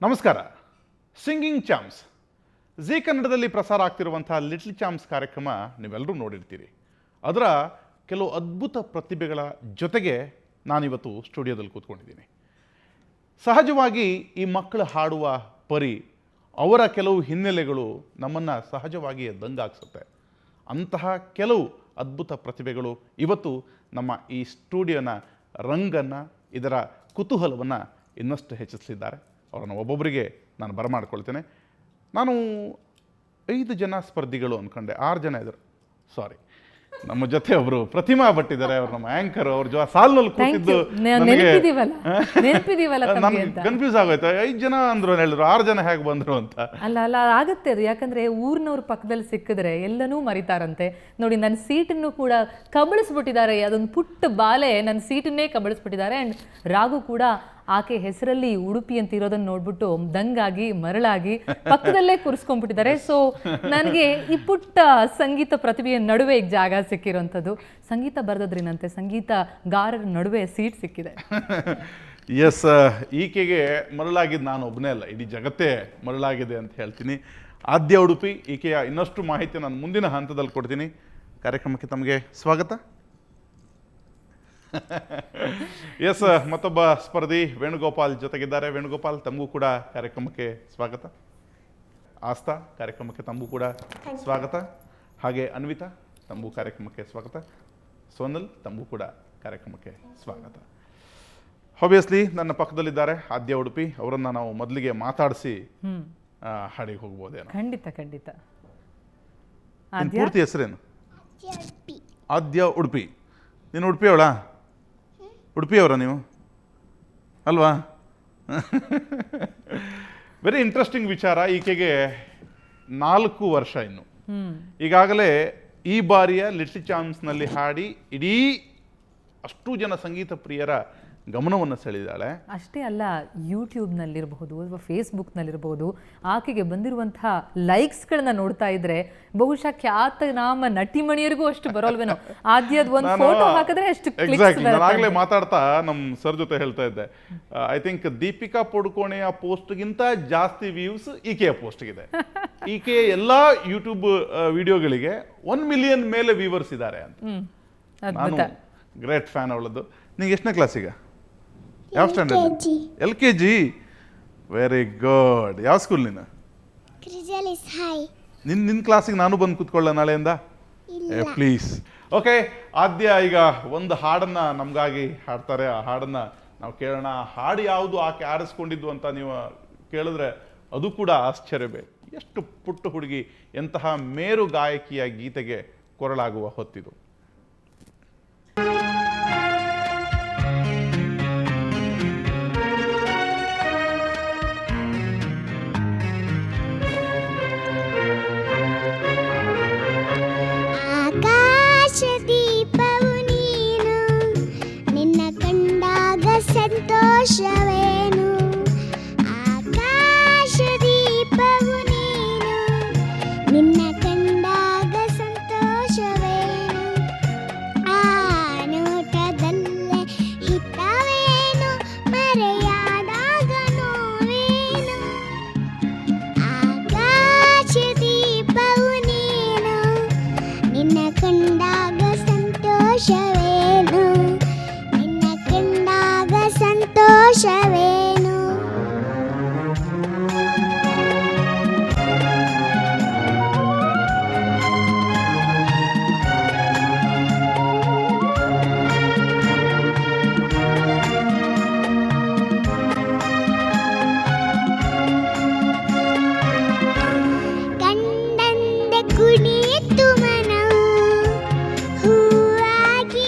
ನಮಸ್ಕಾರ. Singing champs ji ಕನ್ನಡದಲ್ಲಿ ಪ್ರಸಾರ ಆಗ್ತಿರುವಂಥ ಲಿಟ್ಲ್ ಚಾಂಪ್ಸ್ ಕಾರ್ಯಕ್ರಮ ನೀವೆಲ್ಲರೂ ನೋಡಿರ್ತೀರಿ. ಅದರ ಕೆಲವು ಅದ್ಭುತ ಪ್ರತಿಭೆಗಳ ಜೊತೆಗೆ ನಾನಿವತ್ತು ಸ್ಟುಡಿಯೋದಲ್ಲಿ ಕೂತ್ಕೊಂಡಿದ್ದೀನಿ. ಸಹಜವಾಗಿ ಈ ಮಕ್ಕಳು ಹಾಡುವ ಪರಿ ಅವರ ಕೆಲವು ಹಿನ್ನೆಲೆಗಳು ನಮ್ಮನ್ನು ಸಹಜವಾಗಿ ದಂಗಾಗಿಸುತ್ತೆ. ಅಂತಹ ಕೆಲವು ಅದ್ಭುತ ಪ್ರತಿಭೆಗಳು ಇವತ್ತು ನಮ್ಮ ಈ ಸ್ಟುಡಿಯೋನ ರಂಗನ್ನು, ಇದರ ಕುತೂಹಲವನ್ನು ಇನ್ನಷ್ಟು ಹೆಚ್ಚಿಸಲಿದ್ದಾರೆ. ಅವರನ್ನು ಒಬ್ಬೊಬ್ಬರಿಗೆ ನಾನು ಬರಮಾಡ್ಕೊಳ್ತೇನೆ. ನಾನು 5 ಜನ ಸ್ಪರ್ಧಿಗಳು ಅಂದ್ಕೊಂಡೆ, 6 ಜನ ಇದ್ದಾರೆ. ಸಾರಿ, ನಮ್ಮ ಜೊತೆ ಒಬ್ಬರು ಪ್ರತಿಮಾ ಭಟ್ ಇದ್ದಾರೆ. ಅವ್ರು ನಮ್ಮ ಆ್ಯಂಕರ್. ಅವ್ರ ಸಾಲಿನಲ್ಲಿ ಕೂತಿದ್ದು ನನಗೆ ಕನ್ಫ್ಯೂಸ್ ಆಗೋಯ್ತು. 5 ಜನ ಅಂದ್ರು ಹೇಳಿದ್ರು, 6 ಜನ ಹೇಗೆ ಬಂದರು ಅಂತ. ಅಲ್ಲ ಆಗುತ್ತೆ ಅದು. ಯಾಕಂದ್ರೆ ಊರಿನವ್ರ ಪಕ್ಕದಲ್ಲಿ ಸಿಕ್ಕಿದ್ರೆ ಎಲ್ಲನೂ ಮರಿತಾರಂತೆ. ನೋಡಿ, ನನ್ನ ಸೀಟನ್ನು ಕೂಡ ಕಬಳಿಸ್ಬಿಟ್ಟಿದ್ದಾರೆ. ಅದೊಂದು ಪುಟ್ಟ ಬಾಲೆ ನನ್ನ ಸೀಟನ್ನೇ ಕಬಳಿಸ್ಬಿಟ್ಟಿದ್ದಾರೆ. ಆ್ಯಂಡ್ ರಾಘು ಕೂಡ ಆಕೆ ಹೆಸರಲ್ಲಿ ಉಡುಪಿ ಅಂತ ಇರೋದನ್ನ ನೋಡ್ಬಿಟ್ಟು ದಂಗಾಗಿ ಮರಳಾಗಿ ಪಕ್ಕದಲ್ಲೇ ಕೂರಿಸ್ಕೊಂಡ್ಬಿಟ್ಟಿದ್ದಾರೆ. ಸೊ ನನಗೆ ಈ ಪುಟ್ಟ ಸಂಗೀತ ಪ್ರತಿಭೆಯ ನಡುವೆ ಈಗ ಜಾಗ ಸಿಕ್ಕಿರೋಂಥದ್ದು. ಸಂಗೀತ ಬರೆದ್ರಿನಂತೆ ಸಂಗೀತಗಾರರ ನಡುವೆ ಸೀಟ್ ಸಿಕ್ಕಿದೆ. ಎಸ್, ಈಕೆಗೆ ಮರಳಾಗಿದ್ದು ನಾನು ಒಬ್ಬನೇ ಅಲ್ಲ, ಇಡೀ ಜಗತ್ತೇ ಮರಳಾಗಿದೆ ಅಂತ ಹೇಳ್ತೀನಿ. ಆದ್ಯ ಉಡುಪಿ, ಈಕೆಯ ಇನ್ನಷ್ಟು ಮಾಹಿತಿ ನಾನು ಮುಂದಿನ ಹಂತದಲ್ಲಿ ಕೊಡ್ತೀನಿ. ಕಾರ್ಯಕ್ರಮಕ್ಕೆ ತಮಗೆ ಸ್ವಾಗತ. ಎಸ್, ಮತ್ತೊಬ್ಬ ಸ್ಪರ್ಧಿ ವೇಣುಗೋಪಾಲ್ ಜೊತೆಗಿದ್ದಾರೆ. ವೇಣುಗೋಪಾಲ್, ತಮಗೂ ಕೂಡ ಕಾರ್ಯಕ್ರಮಕ್ಕೆ ಸ್ವಾಗತ. ಆಸ್ತಾ, ಕಾರ್ಯಕ್ರಮಕ್ಕೆ ತಮಗೂ ಕೂಡ ಸ್ವಾಗತ. ಹಾಗೆ ಅನ್ವಿತಾ, ತಮಗೂ ಕಾರ್ಯಕ್ರಮಕ್ಕೆ ಸ್ವಾಗತ. ಸೋನಲ್, ತಮಗೂ ಕೂಡ ಕಾರ್ಯಕ್ರಮಕ್ಕೆ ಸ್ವಾಗತ. ಆಬ್ವಿಯಸ್ಲಿ ನನ್ನ ಪಕ್ಕದಲ್ಲಿದ್ದಾರೆ ಆದ್ಯ ಉಡುಪಿ. ಅವರನ್ನು ನಾವು ಮೊದಲಿಗೆ ಮಾತಾಡಿಸಿ ಹಾಡಿಗೆ ಹೋಗ್ಬೋದೇನೋ. ಖಂಡಿತ. ಪೂರ್ತಿ ಹೆಸರೇನು? ಆದ್ಯ ಉಡುಪಿ. ನೀನು ಉಡುಪಿಯವಳ? ಉಡುಪಿಯವರ ನೀವು ಅಲ್ವಾ? ವೆರಿ ಇಂಟ್ರೆಸ್ಟಿಂಗ್ ವಿಚಾರ. ಈಕೆಗೆ 4 ವರ್ಷ ಇನ್ನು. ಈಗಾಗಲೇ ಈ ಬಾರಿಯ ಲಿಟ್ಲ್ ಚಾಂಪ್ಸ್ನಲ್ಲಿ ಹಾಡಿ ಇಡೀ ಅಷ್ಟು ಜನ ಸಂಗೀತ ಪ್ರಿಯರ ಗಮನವನ್ನು ಸೆಳೆದಿದ್ದಾಳೆ. ಅಷ್ಟೇ ಅಲ್ಲ, ಯೂಟ್ಯೂಬ್ನಲ್ಲಿರಬಹುದು ಅಥವಾ ಫೇಸ್ಬುಕ್ನಲ್ಲಿರಬಹುದು ಆಕೆಗೆ ಬಂದಿರುವಂತಹ ಲೈಕ್ಸ್ಗಳನ್ನ ನೋಡ್ತಾ ಇದ್ರೆ ಬಹುಶಃ ಖ್ಯಾತನಾಮ ನಟಿಮಣಿಯರಿಗೂ ಅಷ್ಟು ಬರೋಲ್ವೇನೋ. ಆದ್ಯದ ಒಂದು ಫೋಟೋ ಹಾಕಿದ್ರೆ ಎಷ್ಟು ಎಕ್ಸಾಕ್ಟ್ಲಿ. ನಾನು ಆಗಲೇ ಮಾತಾಡ್ತಾ ನಮ್ಮ ಸರ್ ಜೊತೆ ಹೇಳ್ತಾ ಇದ್ದೆ, ಐ ಥಿಂಕ್ ದೀಪಿಕಾ ಪಡುಕೋಣೆಯ ಪೋಸ್ಟ್ಗಿಂತ ಜಾಸ್ತಿ ವ್ಯೂಸ್ ಈಕೆಯ ಪೋಸ್ಟ್ಗಿದೆ. ಈಕೆಯ ಎಲ್ಲ ಯೂಟ್ಯೂಬ್ ವಿಡಿಯೋಗಳಿಗೆ 1 ಮಿಲಿಯನ್ ಮೇಲೆ ವ್ಯೂವರ್ಸ್ ಇದ್ದಾರೆ ಅಂತ. ನಾನು ಗ್ರೇಟ್ ಫ್ಯಾನ್ ಅವಳದ್ದು. ನಿಂಗೆ ಎಷ್ಟನೇ ಕ್ಲಾಸಿಗ? ಯಾವ ಸ್ಟ್ಯಾಂಡರ್ಡ್? LKG. Very good. ಯಾವ ಸ್ಕೂಲ್ ನೀನು? ನಿನ್ನ ಕ್ಲಾಸಿಗೆ ನಾನು ಬಂದು ಕೂತ್ಕೊಳ್ಳ ನಾಳೆಯಿಂದ? ಪ್ಲೀಸ್. ಓಕೆ, ಆದ್ಯ ಈಗ ಒಂದು ಹಾಡನ್ನ ನಮಗಾಗಿ ಹಾಡ್ತಾರೆ. ಆ ಹಾಡನ್ನ ನಾವು ಕೇಳೋಣ. ಹಾಡು ಯಾವುದು ಆಕೆ ಆರಿಸ್ಕೊಂಡಿದ್ದು ಅಂತ ನೀವು ಕೇಳಿದ್ರೆ ಅದು ಕೂಡ ಆಶ್ಚರ್ಯವೇ. ಎಷ್ಟು ಪುಟ್ಟ ಹುಡುಗಿ, ಎಂತಹ ಮೇರು ಗಾಯಕಿಯ ಗೀತೆಗೆ ಕೊರಳಾಗುವ ಹೊತ್ತಿದು. ಸಂತೋಷವೇನು ಆಕಾಶ ದೀಪವು ನೀನು, ನಿನ್ನ ಕಂಡಾಗ ಸಂತೋಷವೇನು, ಆ ನೋಟದಲ್ಲೇ ಹಿತವೇನು, ಮರೆಯಾದಾಗ ನೋವೇನು, ಆಕಾಶ ದೀಪವು ನೀನು, ನಿನ್ನ ಕಂಡಾಗ ಸಂತೋಷವೇನು, ಸಂತೋಷವೇನು. ಕಂಡಂದೆ ಕುಣಿಯಿತು ಮನವು, ಹೂವಾಗಿ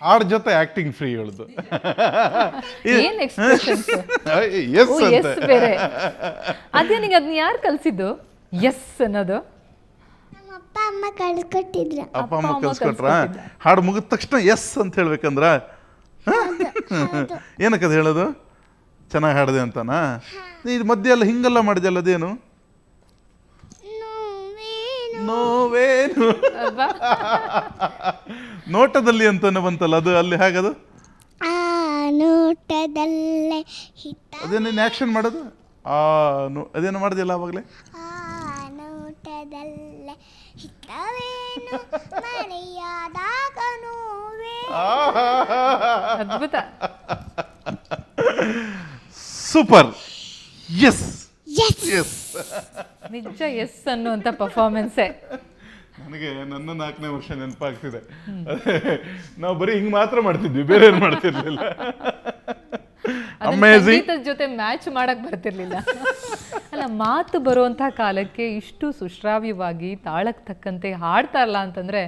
ಹಾಡ್ ಜೊತೆ ಆಕ್ಟಿಂಗ್ ಫ್ರೀ ಹೇಳುದು. ಏನ್ ಎಕ್ಸ್ಪ್ರೆಷನ್ಸ್. ಎಸ್ ಅಂತ ಎಸ್ ಬೇರೆ. ಅದೇ ನಿಂಗೆ ಅದನ್ನ ಯಾರು ಕಲ್ಸಿದ್ದು ಎಸ್ ಅನ್ನೋದು? ನಮ್ಮ ಅಪ್ಪ ಅಮ್ಮ ಕಳ್ಸ್ಕೊಟ್ಟಿದ್ರು. ಅಪ್ಪ ಅಮ್ಮ ಕಲ್ಸ್ಕೊಟ್ರ? ಹಾಡು ಮುಗಿದ ತಕ್ಷಣ ಎಸ್ ಅಂತ ಹೇಳ್ಬೇಕಂದ್ರ ಏನಕ್ಕದು ಹೇಳೋದು? ಚೆನ್ನಾಗಿ ಹಾಡಿದೆ ಅಂತನಾ? ಇದು ಮಧ್ಯೆ ಎಲ್ಲ ಹಿಂಗೆಲ್ಲ ಮಾಡಿದೆಲ್ಲ ಅದೇನು? ನೋವೇನು ನೋಟದಲ್ಲಿ ಅಂತಾನೆ ಬಂತಲ್ಲ ಅದು, ಅಲ್ಲಿ ಹೇಗದು? ಆ ನೋಟದಲ್ಲೇ ಹಿತ, ಅದೇನು ಆಕ್ಷನ್ ಮಾಡೋದು? ಅದೇನು ಮಾಡಿದೆಯಲ್ಲ ಅವಾಗಲೇ? ಆ ನೋಟದಲ್ಲೇ ಹಿತವೇನು ಮರೆಯಾದಾಗ ನೋವೇ. ಅದ್ಭುತ. ಸೂಪರ್. Yes yes. ನಿಜ ಎಸ್ ಅನ್ನುವಂಥ ಪರ್ಫಾರ್ಮೆನ್ಸೇ. ನನಗೆ ನನ್ನ 4ನೇ ವರ್ಷ ನೆನಪಾಗ್ತಿದೆ. ನಾವು ಬರೀ ಹಿಂಗ್ ಮಾತ್ರ ಮಾಡ್ತಿದ್ವಿ, ಬೇರೆ ಏನು ಮಾಡ್ತಿರ್ಲಿಲ್ಲ. ಸಂಗೀತದ ಜೊತೆ ಮ್ಯಾಚ್ ಮಾಡಕ್ ಬರ್ತಿರ್ಲಿಲ್ಲ. ಅಲ್ಲ, ಮಾತು ಬರುವಂತಹ ಕಾಲಕ್ಕೆ ಇಷ್ಟು ಸುಶ್ರಾವ್ಯವಾಗಿ ತಾಳಕ್ಕೆ ತಕ್ಕಂತೆ ಹಾಡ್ತಾರಲ್ಲ ಅಂತಂದ್ರೆ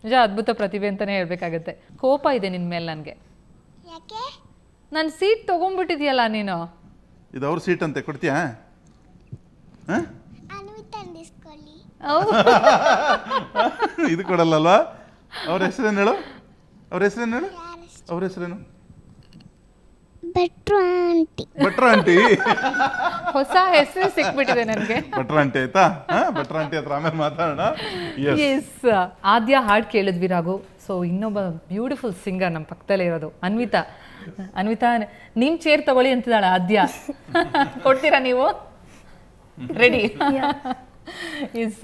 ನಿಜ ಅದ್ಭುತ ಪ್ರತಿಭೆ ಅಂತಾನೆ ಹೇಳ್ಬೇಕಾಗತ್ತೆ. ಕೋಪ ಇದೆ ನಿನ್ ಮೇಲೆ ನನಗೆ. ಯಾಕೆ? ನನ್ನ ಸೀಟ್ ತಗೊಂಡ್ಬಿಟ್ಟಿದ್ಯಲ್ಲ ನೀನು. ಇದು ಅವ್ರ ಸೀಟ್ ಅಂತೆ, ಕೊಡ್ತೀಯಾ? ಅನ್ವಿತಂದಿಸ್ಕೊಳ್ಳಿ. ಇದು ಕೊಡಲ್ಲಲ್ವಾ? ಅವ್ರ ಹೆಸರೇನು ಹೇಳು? ಅವ್ರ ಹೆಸರೇನು ಹೇಳು? ಅವ್ರ ಹೆಸರೇನು? ಭಟ್ರು ಆಂಟಿ. ಭಟ್ರ ಆಂಟಿ. ಹೊಸ ಹೆಸರು ಸಿಕ್ಬಿಟ್ಟಿದೆ ನನಗೆ. ಭಟ್ರ ಆಂಟಿ ಆಯ್ತಾ? ಭಟ್ರ ಆಂಟಿ ಹತ್ರ ಆಮೇಲೆ ಮಾತಾಡೋಣ. ಎಸ್. ಆದ್ಯ ಹಾಡು ಕೇಳಿದ್ವಿ ರಾಘು. ಸೊ ಇನ್ನೊಬ್ಬ ಬ್ಯೂಟಿಫುಲ್ ಸಿಂಗರ್ ನಮ್ಮ ಪಕ್ಕದಲ್ಲೇ ಇರೋದು ಅನ್ವಿತಾ. ಅನ್ವಿತಾ, ನಿಮ್ ಚೇರ್ ತಗೊಳ್ಳಿ ಅಂತಿದ್ದಾಳ ಆದ್ಯ. ಕೊಡ್ತೀರಾ ನೀವು? ರೆಡಿ? ಎಸ್.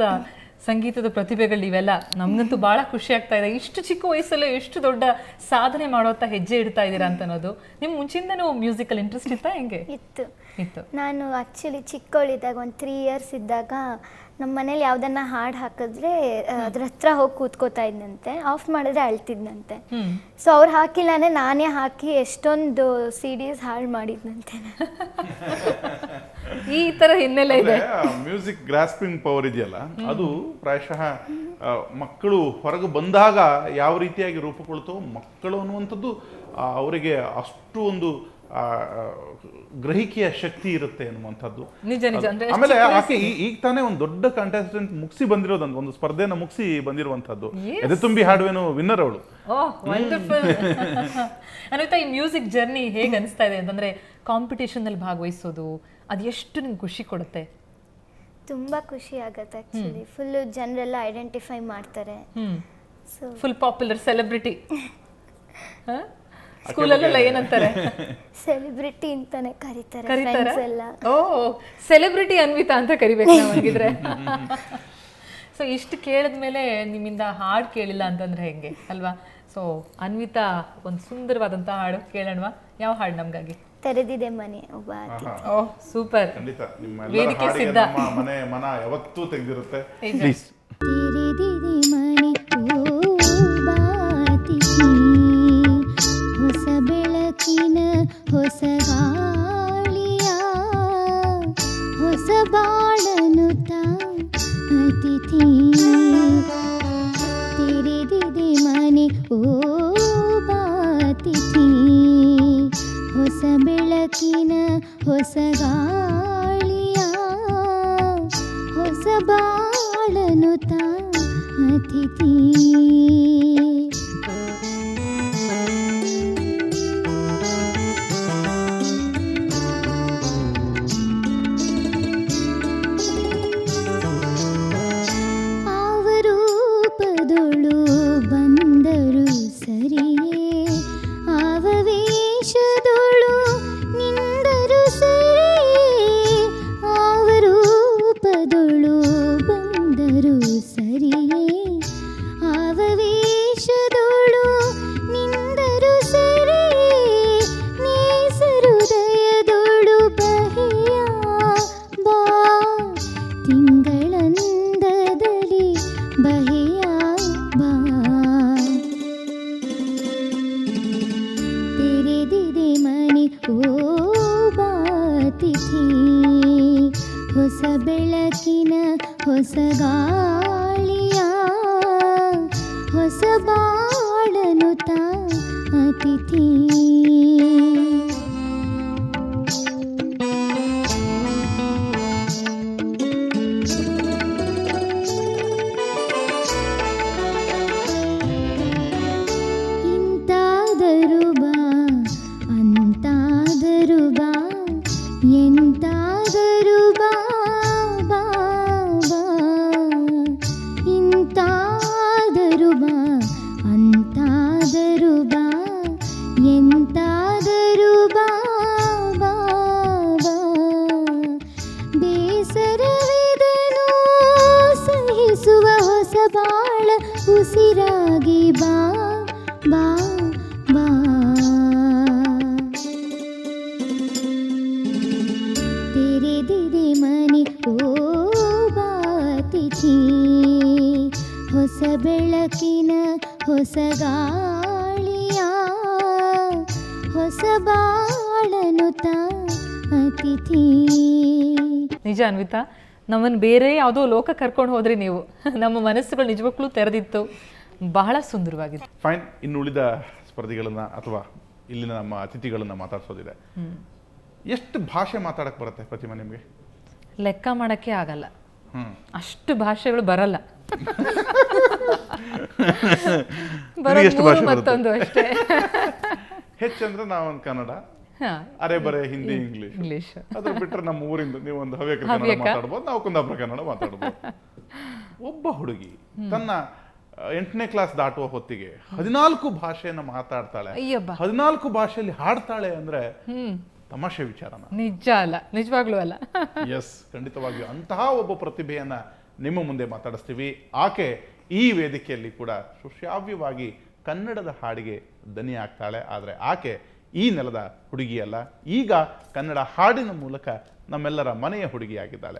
ಸಂಗೀತದ ಪ್ರತಿಭೆಗಳು ಇವೆಲ್ಲ ನಮ್ಗಂತೂ ಬಹಳ ಖುಷಿ ಆಗ್ತಾ ಇದೆ. ಇಷ್ಟು ಚಿಕ್ಕ ವಯಸ್ಸಲ್ಲೇ ಎಷ್ಟು ದೊಡ್ಡ ಸಾಧನೆ ಮಾಡೋತ್ತ ಹೆಜ್ಜೆ ಇಡ್ತಾ ಇದ್ದೀರಾ ಅಂತ ಅನ್ನೋದು. ನಿಮ್ ಮುಂಚಿಂದನೂ ಮ್ಯೂಸಿಕಲ್ ಇಂಟ್ರೆಸ್ಟ್ ಇತ್ತಾ ಹೆಂಗೆ? ಇತ್ತು. ನಾನು ಆ್ಯಕ್ಚುಲಿ ಚಿಕ್ಕವಳಿದ್ದಾಗ ಒಂದು 3 ಇಯರ್ಸ್ ಇದ್ದಾಗ ನಮ್ಮ ಮನೇಲಿ ಯಾವುದನ್ನ ಹಾಡು ಹಾಕಿದ್ರೆ ಅದ್ರ ಹತ್ರ ಹೋಗಿ ಕೂತ್ಕೋತಾ ಇದ್ನಂತೆ. ಆಫ್ ಮಾಡಿದ್ರೆ ಅಳ್ತಿದ್ನಂತೆ. ಸೊ ಅವ್ರು ಹಾಕಿಲ್ಲಾನೆ ನಾನೇ ಹಾಕಿ ಎಷ್ಟೊಂದು CDs ಹಾಳು ಮಾಡಿದ್ನಂತೆ. ಈ ತರ ಹಿನ್ನೆಲೆ ಇದೆ. ಮ್ಯೂಸಿಕ್ ಗ್ರಾಸ್ಪಿಂಗ್ ಪವರ್ ಇದೆಯಲ್ಲ, ಅದು ಪ್ರಾಯಶಃ ಮಕ್ಕಳು ಹೊರಗೆ ಬಂದಾಗ ಯಾವ ರೀತಿಯಾಗಿ ರೂಪುಗೊಳ್ತೋ ಮಕ್ಕಳು ಅನ್ನುವಂಥದ್ದು ಅವರಿಗೆ ಅಷ್ಟು ಒಂದು ಗ್ರಹಿಕೆಯ ಶಕ್ತಿ ಇರುತ್ತೆ ಅನ್ನುವಂಥದ್ದು ನಿಜ ನಿಜ. ಅಂದ್ರೆ ಆಮೇಲೆ ಆಕೆ ಈಗ ತಾನೇ ಒಂದು ದೊಡ್ಡ ಕಂಟೆಸ್ಟೆಂಟ್ ಮುಗಿಸಿ ಬಂದಿರೋದಂತ, ಒಂದು ಸ್ಪರ್ಧೆನ ಮುಗಿಸಿ ಬಂದಿರುವಂತದ್ದು. ಎದೆ ತುಂಬಿ ಹಾಡುವೆನು ವಿನ್ನರ್ ಅವಳು. ಓಹ್ ವಂಡರ್ಫುಲ್. ಅನಿತಾ, ಈ ಮ್ಯೂಸಿಕ್ ಜರ್ನಿ ಹೇಗೆ ಅನಿಸ್ತಾ ಇದೆ ಅಂತಂದ್ರೆ ಕಾಂಪಿಟೇಷನ್ ಅಲ್ಲಿ ಭಾಗವಹಿಸೋದು ಅದು ಎಷ್ಟು ನಿಮ್ಗೆ ಖುಷಿ ಕೊಡುತ್ತೆ? ತುಂಬಾ ಖುಷಿ ಆಗತ್ತೆ ಆ್ಯಕ್ಚುಲಿ. ಫುಲ್ ಜನರೆಲ್ಲ ಐಡೆಂಟಿಫೈ ಮಾಡ್ತಾರೆ. So full popular celebrity. ಸ್ಕೂಲಲ್ಲೆಲ್ಲ ಏನಂತಾರೆ? ಸೆಲೆಬ್ರಿಟಿ ಅಂತಾನೆ ಕರೀತಾರೆ ಕರೀತಾರ? ಎಲ್ಲ. ಓ, ಸೆಲೆಬ್ರಿಟಿ ಅನ್ವಿತಾ ಅಂತ ಕರಿಬೇಕು ನಾವು ಹಾಗಿದ್ರೆ. ಸೊ ಇಷ್ಟು ಕೇಳಿದ್ಮೇಲೆ ನಿಮ್ಮಿಂದ ಹಾಡು ಕೇಳಿಲ್ಲ ಅಂತಂದ್ರೆ ಹೆಂಗೆ ಅಲ್ವಾ? ಸೊ ಅನ್ವಿತಾ ಒಂದು ಸುಂದರವಾದಂತ ಹಾಡು ಕೇಳೋಣವಾ? ಯಾವ ಹಾಡು ನಮ್ಗಾಗಿ? ತೆರೆದಿದೆ ಮನೆ ಒಬ್ಬ ಅತಿಥಿ. ಓಹ್ ಸೂಪರ್. ಖಂಡಿತ ನಿಮ್ಮ ವೇದಿಕೆ ಸಿದ್ಧ. ಮನೆ ಮನ ಯಾವತ್ತೂ ತೆಗೆದಿರುತ್ತೆ. ಪ್ಲೀಸ್. ತೆರೆದಿದೆ ಮನೆ ಒಬ್ಬ ಅತಿಥಿ, ಹೊಸ ಬೆಳಕಿನ ಹೊಸ ಗಾಳಿಯ ಹೊಸ ಬಾಳನು ಅತಿಥಿ. ತೆರೆದಿದೆ ಮನೆ ಒಬ್ಬ ಅತಿಥಿ, ಹೊಸ ಬೆಳಕಿನ ಹೊಸ ಗಾಳಿಯ ಹೊಸ ಬಾಳನು ಅತಿಥಿ. ಆವರೂಪದೊಳು ಬಂದರು ಸರಿಯೇ, ಆವವೇಶದೊಳು ನಿಂದರು ಸರಿಯೇ, ಆವರೂಪದೊಳು ಬಂದರು ಸರಿಯೇ, ಆವವೇಶದೊಳು ನಿಂದರು ಸರಿಯೇ, ನೇಸರುದಯದೊಳು ಬಹಿಯ ಬಾ, ತಿಂಗಳಂದದಲ್ಲಿ ಬಹಿಯ ಬಾ. ತೆರೆದಿದೆ ಮನೆ ಒಬ್ಬ ಅತಿಥಿ, ಹೊಸ ಬೆಳಕಿನ ಹೊಸ ಗಾಳಿಯ ಹೊಸ ಬಾಳನು ಹೊಸ ಬಾಳನು ತಾ ಅತಿಥಿ. ನಿಜ ಅನ್ವಿತಾ, ನಮ್ಮನ್ನು ಬೇರೆ ಯಾವುದೋ ಲೋಕ ಕರ್ಕೊಂಡು ಹೋದ್ರಿ ನೀವು. ನಮ್ಮ ಮನಸ್ಸುಗಳು ನಿಜವಾಗ್ಲೂ ತೆರೆದಿತ್ತು, ಬಹಳ ಸುಂದರವಾಗಿದೆ. ಫೈನ್. ಇನ್ನು ಉಳಿದ ಸ್ಪರ್ಧಿಗಳನ್ನ ಅಥವಾ ಇಲ್ಲಿನ ನಮ್ಮ ಅತಿಥಿಗಳನ್ನ ಮಾತಾಡ್ಸೋದಿದೆ. ಎಷ್ಟು ಭಾಷೆ ಮಾತಾಡಕ್ ಬರುತ್ತೆ ಪ್ರತಿಮಾ ನಿಮಗೆ? ಲೆಕ್ಕ ಮಾಡಕ್ಕೆ ಆಗಲ್ಲ, ಅಷ್ಟು ಭಾಷೆಗಳು ಬರಲ್ಲ. ಎಷ್ಟು ಭಾಷೆ ಮತ್ತೊಂದು ಅಷ್ಟೇ. ಹೆಚ್ಚಂದ್ರೆ ನಾವೊಂದು ಕನ್ನಡ, ಅರೆ ಬರೆ ಹಿಂದಿ, ಇಂಗ್ಲಿಷ್. ಅದ್ರ ಬಿಟ್ಟರೆ ನಮ್ಮ ಊರಿಂದ ನೀವು ಒಂದು ಹವ್ಯಕ ಕನ್ನಡ ಮಾತಾಡ್ಬೋದು, ನಾವು ಕುಂದಾಪುರ ಕನ್ನಡ ಮಾತಾಡ್ಬೋದು. ಒಬ್ಬ ಹುಡುಗಿ ತನ್ನ 8ನೇ ಕ್ಲಾಸ್ ದಾಟುವ ಹೊತ್ತಿಗೆ 14 ಭಾಷೆಯನ್ನ ಮಾತಾಡ್ತಾಳೆ, 14 ಭಾಷೆಯಲ್ಲಿ ಹಾಡ್ತಾಳೆ ಅಂದ್ರೆ ತಮಾಷೆ ವಿಚಾರನ? ನಿಜ ಅಲ್ಲ, ನಿಜವಾಗ್ಲೂ ಅಲ್ಲ. ಎಸ್, ಖಂಡಿತವಾಗಿಯೂ ಅಂತಹ ಒಬ್ಬ ಪ್ರತಿಭೆಯನ್ನ ನಿಮ್ಮ ಮುಂದೆ ಮಾತಾಡಿಸ್ತೀವಿ. ಆಕೆ ಈ ವೇದಿಕೆಯಲ್ಲಿ ಕೂಡ ಸುಶ್ರಾವ್ಯವಾಗಿ ಕನ್ನಡದ ಹಾಡಿಗೆ ದನಿ ಆಗ್ತಾಳೆ. ಆದರೆ ಆಕೆ ಈ ನೆಲದ ಹುಡುಗಿಯಲ್ಲ, ಈಗ ಕನ್ನಡ ಹಾಡಿನ ಮೂಲಕ ನಮ್ಮೆಲ್ಲರ ಮನೆಯ ಹುಡುಗಿಯಾಗಿದ್ದಾಳೆ.